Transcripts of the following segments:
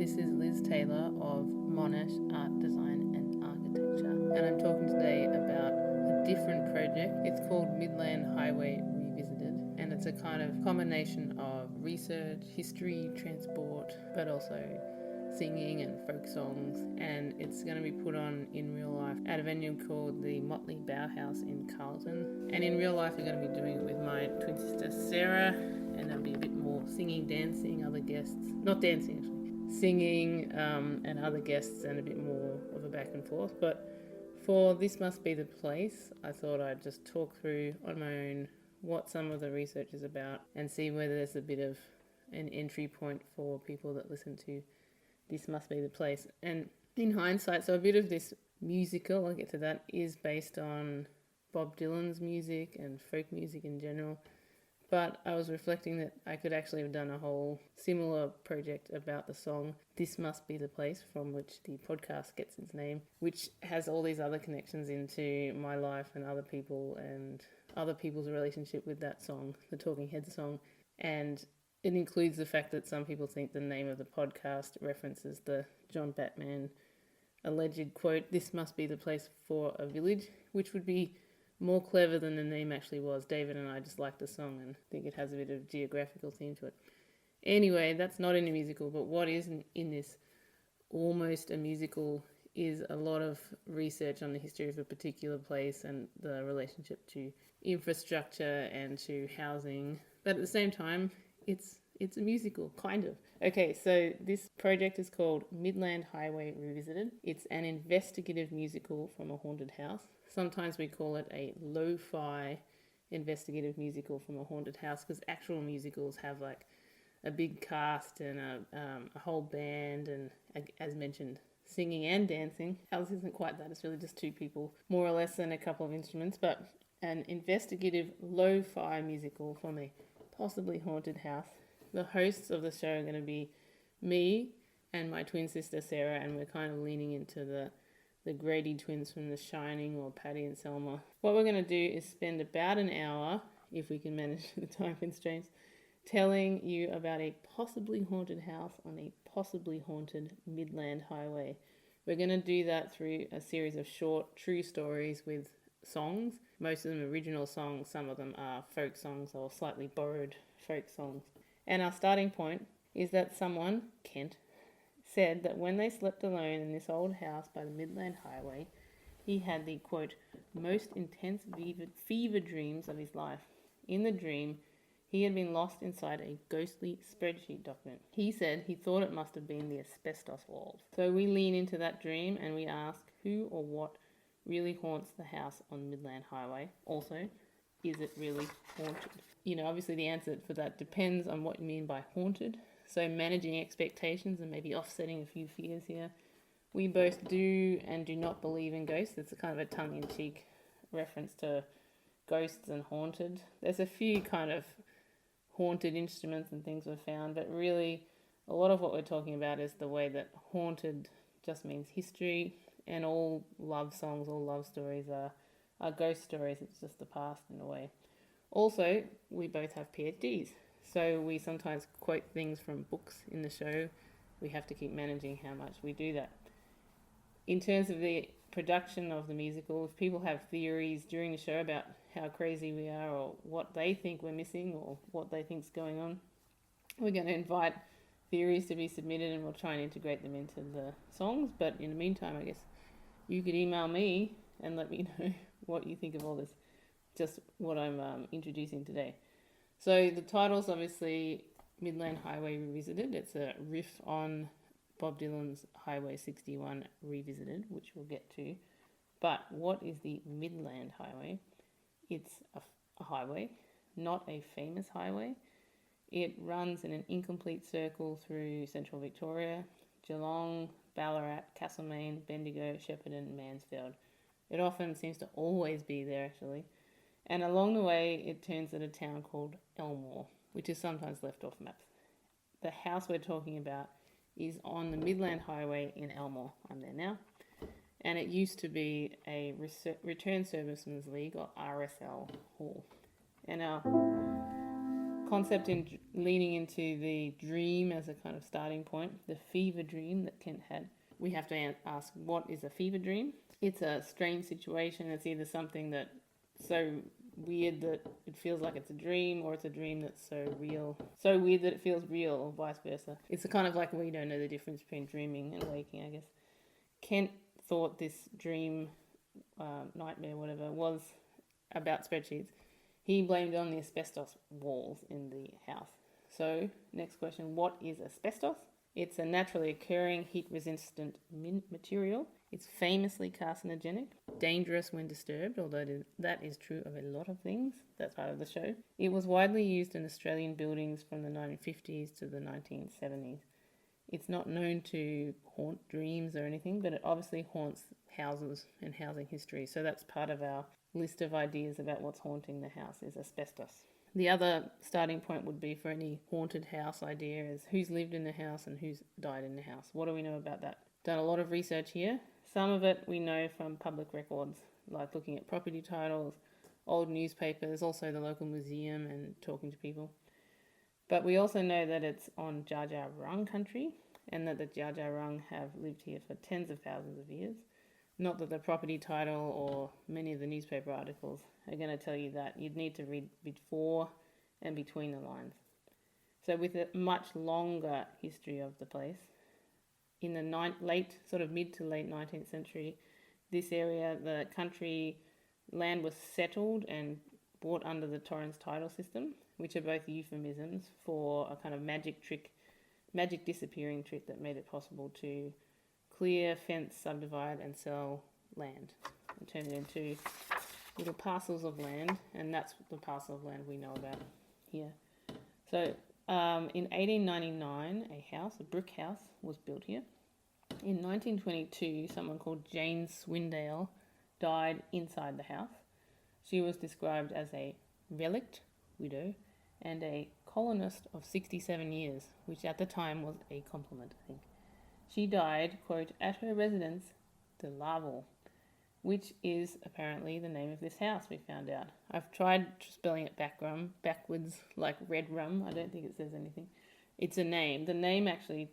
This is Liz Taylor of Monash Art Design and Architecture, and I'm talking today about a different project. It's called Midland Highway Revisited, and it's a kind of combination of research, history, transport, but also singing and folk songs, and it's going to be put on in real life at a venue called the Motley Bauhaus in Carlton. And in real life we're going to be doing it with my twin sister Sarah, and there'll be a bit more singing, dancing, other guests, not dancing actually, singing and other guests, and a bit more of a back and forth. But for This Must Be the Place, I thought I'd just talk through on my own what some of the research is about and see whether there's a bit of an entry point for people that listen to This Must Be the Place. And in hindsight, so a bit of this musical, I'll get to that, is based on Bob Dylan's music and folk music in general. But I was reflecting that I could actually have done a whole similar project about the song This Must Be the Place, from which the podcast gets its name, which has all these other connections into my life and other people and other people's relationship with that song, the Talking Heads song. And it includes the fact that some people think the name of the podcast references the John Batman alleged quote, "This must be the place for a village," which would be more clever than the name actually was. David and I just like the song and think it has a bit of geographical theme to it. Anyway, that's not in a musical, but what is in this almost a musical is a lot of research on the history of a particular place and the relationship to infrastructure and to housing. But at the same time, it's a musical, kind of. Okay, so this project is called Midland Highway Revisited. It's an investigative musical from a haunted house. Sometimes we call it a lo-fi investigative musical from a haunted house, because actual musicals have like a big cast and a whole band and, as mentioned, singing and dancing. Ours isn't quite that. It's really just two people, more or less, and a couple of instruments. But an investigative lo-fi musical from a possibly haunted house. The hosts of the show are going to be me and my twin sister Sarah, and we're kind of leaning into the Grady twins from The Shining, or Patty and Selma. What we're going to do is spend about an hour, if we can manage the time constraints, telling you about a possibly haunted house on a possibly haunted Midland Highway. We're going to do that through a series of short, true stories with songs. Most of them original songs, some of them are folk songs or slightly borrowed folk songs. And our starting point is that someone, Kent, said that when they slept alone in this old house by the Midland Highway, he had the, quote, most intense fever dreams of his life. In the dream, he had been lost inside a ghostly spreadsheet document. He said he thought it must have been the asbestos walls. So we lean into that dream and we ask who or what really haunts the house on Midland Highway. Also, is it really haunted? You know, obviously the answer for that depends on what you mean by haunted. So managing expectations and maybe offsetting a few fears here. We both do and do not believe in ghosts. It's a kind of a tongue-in-cheek reference to ghosts and haunted. There's a few kind of haunted instruments and things we've found, but really a lot of what we're talking about is the way that haunted just means history, and all love songs, all love stories are ghost stories. It's just the past in a way. Also, we both have PhDs, so we sometimes quote things from books in the show. We have to keep managing how much we do that. In terms of the production of the musical, if people have theories during the show about how crazy we are or what they think we're missing or what they think's going on, we're going to invite theories to be submitted and we'll try and integrate them into the songs. But in the meantime, I guess you could email me and let me know what you think of all this, just what I'm introducing today. So the title's obviously Midland Highway Revisited. It's a riff on Bob Dylan's Highway 61 Revisited, which we'll get to. But what is the Midland Highway? It's a highway, not a famous highway. It runs in an incomplete circle through central Victoria, Geelong, Ballarat, Castlemaine, Bendigo, Shepparton, Mansfield. It often seems to always be there, actually. And along the way, it turns at a town called Elmore, which is sometimes left off maps. The house we're talking about is on the Midland Highway in Elmore. I'm there now. And it used to be a Return Servicemen's League, or RSL, hall. And our concept in leaning into the dream as a kind of starting point, the fever dream that Kent had. We have to ask, what is a fever dream? It's a strange situation. It's either something that's so weird that it feels like it's a dream, or it's a dream that's so weird that it feels real, or vice versa. It's a kind of like we don't know the difference between dreaming and waking, I guess. Kent thought this dream, nightmare, whatever, was about spreadsheets. He blamed it on the asbestos walls in the house. So, next question, what is asbestos? It's a naturally occurring heat-resistant material. It's famously carcinogenic, dangerous when disturbed, although that is true of a lot of things. That's part of the show. It was widely used in Australian buildings from the 1950s to the 1970s. It's not known to haunt dreams or anything, but it obviously haunts houses and housing history. So that's part of our list of ideas about what's haunting the house is asbestos. The other starting point would be for any haunted house idea is who's lived in the house and who's died in the house. What do we know about that? Done a lot of research here. Some of it we know from public records, like looking at property titles, old newspapers, also the local museum and talking to people. But we also know that it's on Dja Dja Wurrung country and that the Dja Dja Wurrung have lived here for tens of thousands of years. Not that the property title or many of the newspaper articles are going to tell you that. You'd need to read before and between the lines. So with a much longer history of the place, in the mid to late 19th century, this area, the country land was settled and brought under the Torrens title system, which are both euphemisms for a kind of magic disappearing trick that made it possible to clear, fence, subdivide and sell land and turn it into little parcels of land, and that's the parcel of land we know about here. So in 1899, a brick house was built here. In 1922, someone called Jane Swindale died inside the house. She was described as a relict widow and a colonist of 67 years, which at the time was a compliment, I think. She died, quote, at her residence, de Laval, which is apparently the name of this house, we found out. I've tried spelling it backwards, like red rum. I don't think it says anything. It's a name. The name actually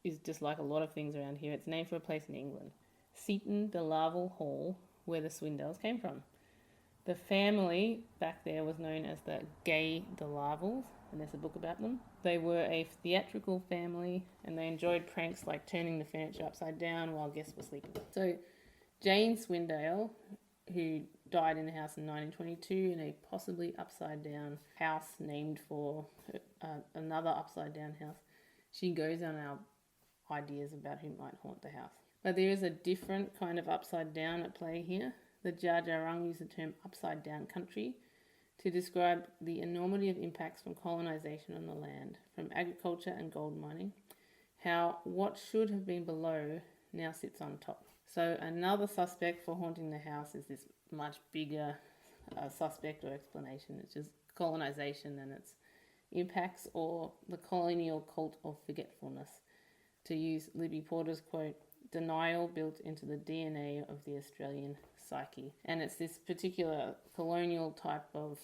is just like a lot of things around here. It's named for a place in England, Seaton de Laval Hall, where the Swindales came from. The family back there was known as the Gay de Lavals, and there's a book about them. They were a theatrical family, and they enjoyed pranks like turning the furniture upside down while guests were sleeping. So Jane Swindale, who died in the house in 1922 in a possibly upside-down house named for another upside-down house, she goes on our ideas about who might haunt the house. But there is a different kind of upside-down at play here. The Dja Dja Wurrung use the term upside-down country to describe the enormity of impacts from colonisation on the land, from agriculture and gold mining, how what should have been below now sits on top. So another suspect for haunting the house is this much bigger suspect or explanation, which is colonisation and its impacts, or the colonial cult of forgetfulness. To use Libby Porter's quote, denial built into the DNA of the Australian psyche. And it's this particular colonial type of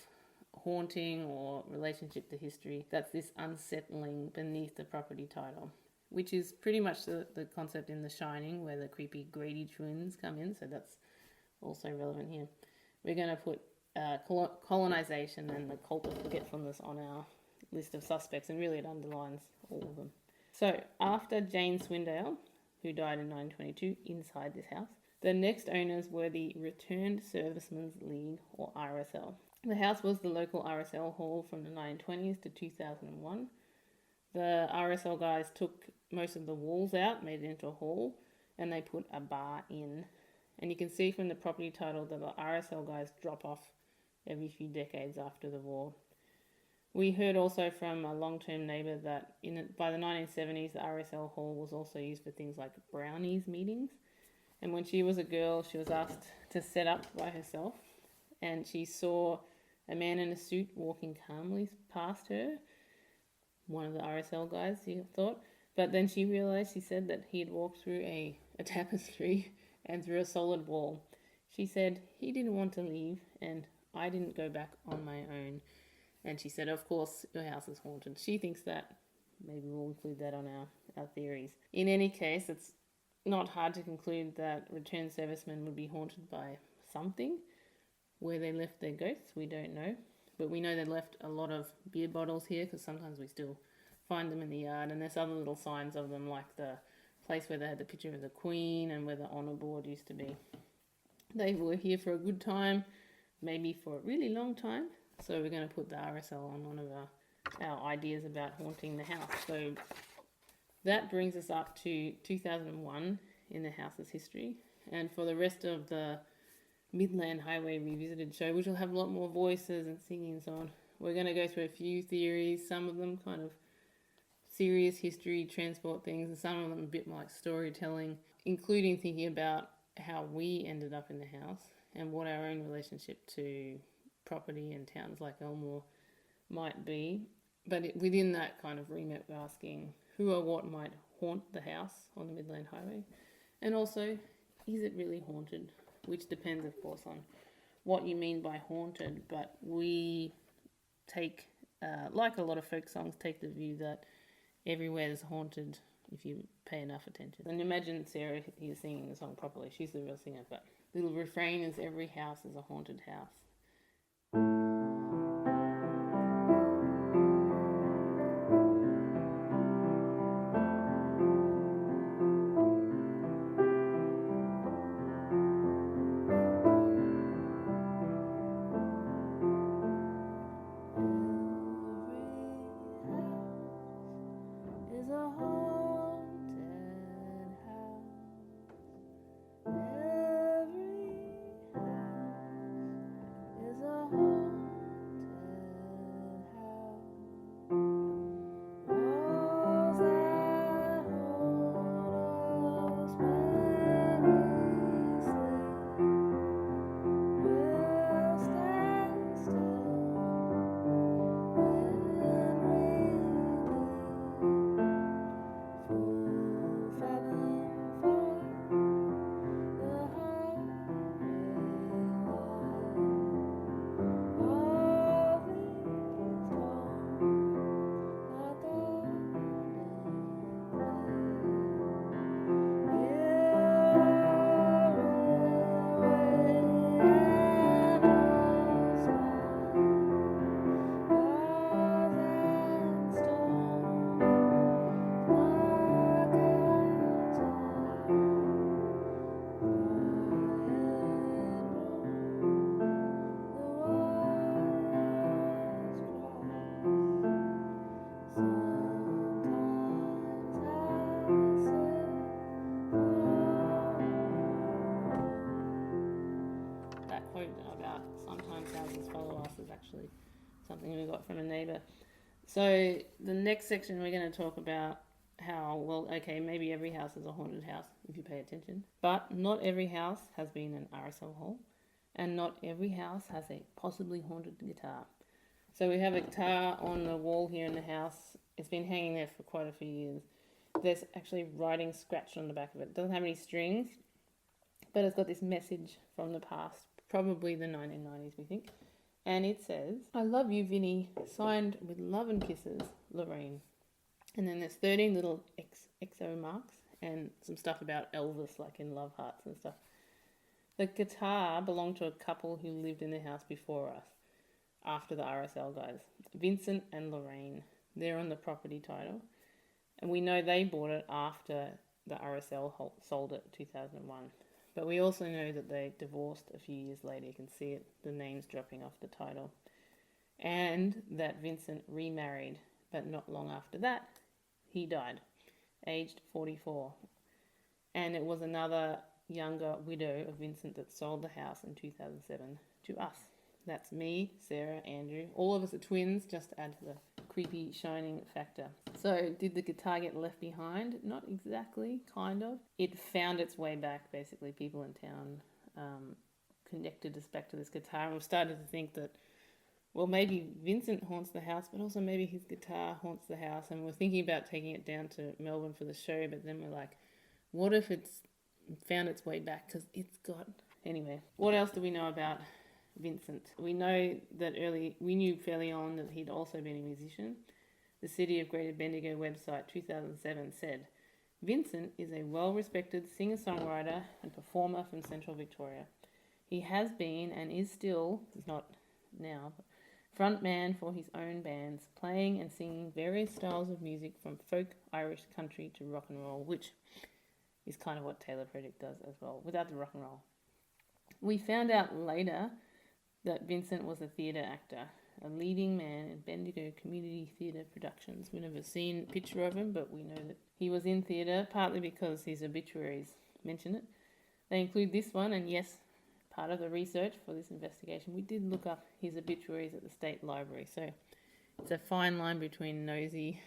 haunting or relationship to history that's this unsettling beneath the property title, which is pretty much the concept in The Shining where the creepy Grady twins come in, so that's also relevant here. We're going to put colonisation and the cult of forgetfulness on our list of suspects, and really it underlines all of them. So after Jane Swindale, who died in 1922 inside this house, the next owners were the Returned Servicemen's League, or RSL. The house was the local RSL hall from the 1920s to 2001. The RSL guys took most of the walls out, made it into a hall, and they put a bar in. And you can see from the property title that the RSL guys drop off every few decades after the war. We heard also from a long-term neighbour that by the 1970s, the RSL hall was also used for things like brownies meetings. And when she was a girl, she was asked to set up by herself, and she saw a man in a suit walking calmly past her, one of the RSL guys, she thought. But then she realised, she said, that he had walked through a tapestry and through a solid wall. She said, he didn't want to leave, and I didn't go back on my own. And she said, of course, your house is haunted. She thinks that. Maybe we'll include that on our theories. In any case, it's not hard to conclude that returned servicemen would be haunted by something. Where they left their ghosts, we don't know. But we know they left a lot of beer bottles here because sometimes we still find them in the yard. And there's other little signs of them, like the place where they had the picture of the Queen and where the honour board used to be. They were here for a good time, maybe for a really long time. So we're going to put the RSL on one of our ideas about haunting the house. So that brings us up to 2001 in the house's history. And for the rest of the Midland Highway Revisited show, which will have a lot more voices and singing and so on, we're going to go through a few theories, some of them kind of serious history, transport things, and some of them a bit more like storytelling, including thinking about how we ended up in the house and what our own relationship to property and towns like Elmore might be. But within that kind of remit, we're asking who or what might haunt the house on the Midland Highway, and also, is it really haunted? Which depends, of course, on what you mean by haunted. But we take, like a lot of folk songs, take the view that everywhere is haunted if you pay enough attention. And imagine Sarah here singing the song properly. She's the real singer, but the little refrain is every house is a haunted house. Something we got from a neighbour. So the next section we're going to talk about how, well, okay, maybe every house is a haunted house if you pay attention, but not every house has been an RSL hole, and not every house has a possibly haunted guitar. So we have a guitar on the wall here in the house. It's been hanging there for quite a few years. There's actually writing scratched on the back of it. It doesn't have any strings, but it's got this message from the past, probably the 1990s, we think. And it says, "I love you, Vinny, signed with love and kisses, Lorraine." And then there's 13 little XO marks and some stuff about Elvis, like in love hearts and stuff. The guitar belonged to a couple who lived in the house before us, after the RSL guys, Vincent and Lorraine. They're on the property title. And we know they bought it after the RSL sold it in 2001. But we also know that they divorced a few years later. You can see it, the names dropping off the title. And that Vincent remarried, but not long after that, he died, aged 44. And it was another younger widow of Vincent that sold the house in 2007 to us. That's me, Sarah, Andrew. All of us are twins, just to add to the creepy shining factor. So did the guitar get left behind? Not exactly, kind of. It found its way back, basically. People in town connected us back to this guitar, and we started to think that, well, maybe Vincent haunts the house, but also maybe his guitar haunts the house. And we're thinking about taking it down to Melbourne for the show, but then we're like, what if it's found its way back? Because it's got... Anyway, what else do we know about Vincent. We knew fairly on that he'd also been a musician. The City of Greater Bendigo website 2007 said, Vincent is a well-respected singer-songwriter and performer from Central Victoria. He has been and is still, he's not now, but front man for his own bands, playing and singing various styles of music from folk, Irish, country to rock and roll, which is kind of what Taylor Project does as well, without the rock and roll. We found out later that Vincent was a theatre actor, a leading man in Bendigo community theatre productions. We've never seen a picture of him, but we know that he was in theatre, partly because his obituaries mention it. They include this one, and yes, part of the research for this investigation, we did look up his obituaries at the State Library, so it's a fine line between nosy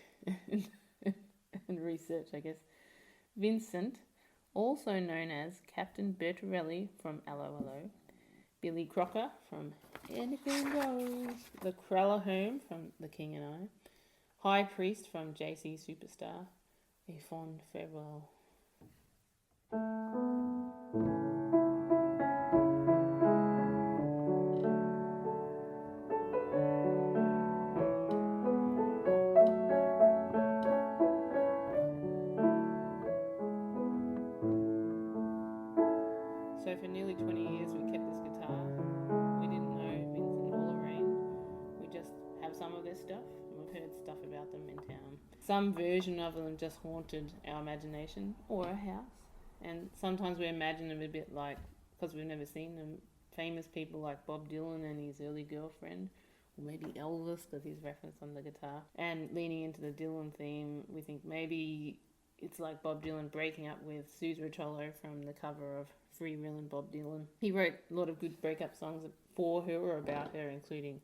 and research, I guess. Vincent, also known as Captain Bertarelli from Allo Allo, Billy Crocker from Anything Goes, the Kralahome from The King and I, High Priest from JC Superstar, A Fond Farewell. So for nearly 20 years we kept this guitar. We didn't know Vincent or Lorraine. We just have some of their stuff, and we've heard stuff about them in town. Some version of them just haunted our imagination or a house. And sometimes we imagine them a bit like, because we've never seen them, famous people like Bob Dylan and his early girlfriend, or maybe Elvis because he's referenced on the guitar. And leaning into the Dylan theme, we think maybe it's like Bob Dylan breaking up with Suze Rotolo from the cover of Free Reelin' Bob Dylan. He wrote a lot of good breakup songs for her or about her, including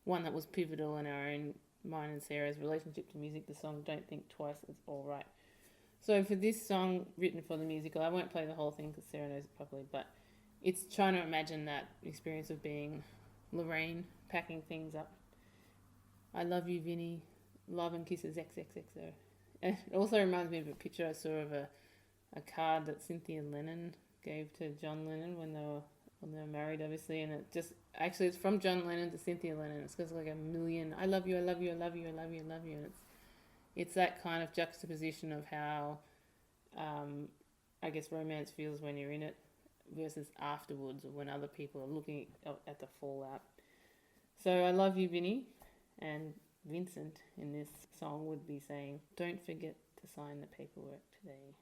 one that was pivotal in mine and Sarah's relationship to music, the song Don't Think Twice, It's All Right. So for this song, written for the musical, I won't play the whole thing because Sarah knows it properly, but it's trying to imagine that experience of being Lorraine, packing things up. I love you, Vinny. Love and kisses, XXXO. It also reminds me of a picture I saw of a card that Cynthia Lennon gave to John Lennon when they were married, obviously, and it's from John Lennon to Cynthia Lennon. It's got like a million, I love you, I love you, I love you, I love you, I love you, and it's that kind of juxtaposition of how, I guess, romance feels when you're in it versus afterwards, or when other people are looking at the fallout. So I love you, Vinny, and Vincent in this song would be saying, don't forget to sign the paperwork today.